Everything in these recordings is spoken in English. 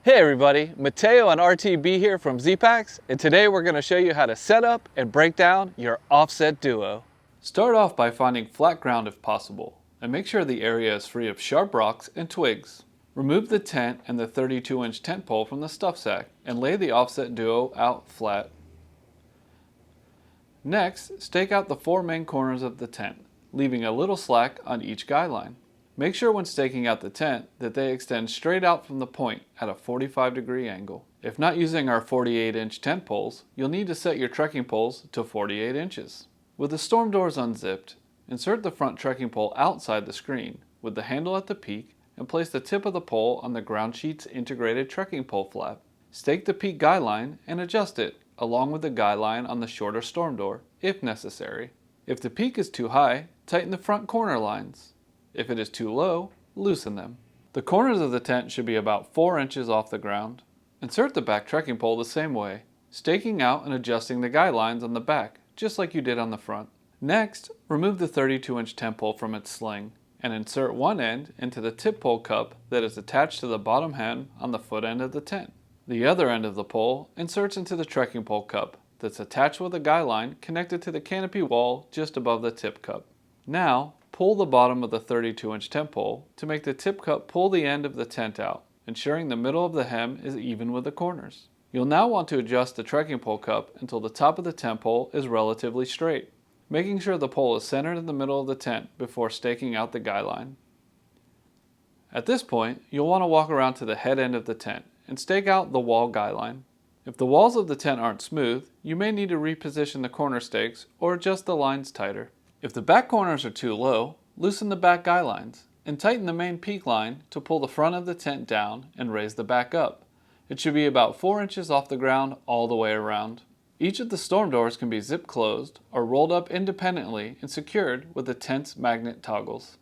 Hey everybody, Mateo and RTB here from Zpacks, and today we're going to show you how to set up and break down your offset duo. Start off by finding flat ground if possible, and make sure the area is free of sharp rocks and twigs. Remove the tent and the 32-inch tent pole from the stuff sack, and lay the offset duo out flat. Next, stake out the 4 main corners of the tent, leaving a little slack on each guy line. Make sure when staking out the tent that they extend straight out from the point at a 45-degree angle. If not using our 48-inch tent poles, you'll need to set your trekking poles to 48 inches. With the storm doors unzipped, insert the front trekking pole outside the screen with the handle at the peak and place the tip of the pole on the ground sheet's integrated trekking pole flap. Stake the peak guy line and adjust it along with the guy line on the shorter storm door if necessary. If the peak is too high, tighten the front corner lines. If it is too low, loosen them. The corners of the tent should be about 4 inches off the ground. Insert the back trekking pole the same way, staking out and adjusting the guy lines on the back, just like you did on the front. Next, remove the 32-inch tent pole from its sling, and insert one end into the tip pole cup that is attached to the bottom hem on the foot end of the tent. The other end of the pole inserts into the trekking pole cup that's attached with a guy line connected to the canopy wall just above the tip cup. Now, pull the bottom of the 32-inch tent pole to make the tip cup pull the end of the tent out, ensuring the middle of the hem is even with the corners. You'll now want to adjust the trekking pole cup until the top of the tent pole is relatively straight, making sure the pole is centered in the middle of the tent before staking out the guy line. At this point, you'll want to walk around to the head end of the tent and stake out the wall guy line. If the walls of the tent aren't smooth, you may need to reposition the corner stakes or adjust the lines tighter. If the back corners are too low, loosen the back guy lines and tighten the main peak line to pull the front of the tent down and raise the back up. It should be about 4 inches off the ground all the way around. Each of the storm doors can be zip closed or rolled up independently and secured with the tent's magnet toggles.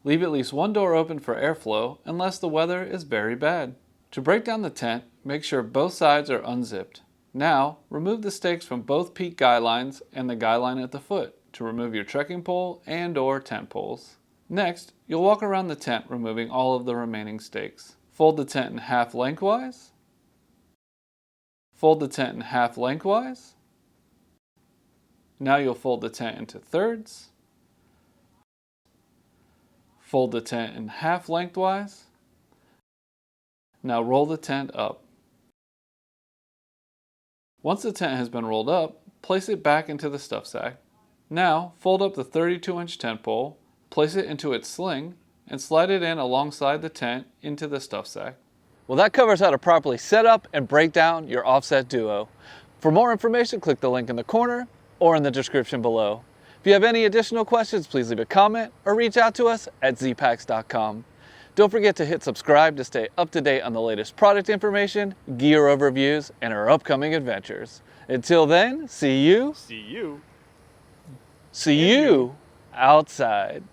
Leave at least one door open for airflow unless the weather is very bad. To break down the tent, make sure both sides are unzipped. Now, remove the stakes from both peak guy lines and the guy line at the foot to remove your trekking pole and or tent poles. Next, you'll walk around the tent removing all of the remaining stakes. Fold the tent in half lengthwise. Fold the tent in half lengthwise. Now you'll fold the tent into thirds. Fold the tent in half lengthwise. Now roll the tent up. Once the tent has been rolled up, place it back into the stuff sack. Now, fold up the 32-inch tent pole, place it into its sling, and slide it in alongside the tent into the stuff sack. Well, that covers how to properly set up and break down your offset duo. For more information, click the link in the corner or in the description below. If you have any additional questions, please leave a comment or reach out to us at zpacks.com. Don't forget to hit subscribe to stay up to date on the latest product information, gear overviews, and our upcoming adventures. Until then, see you outside.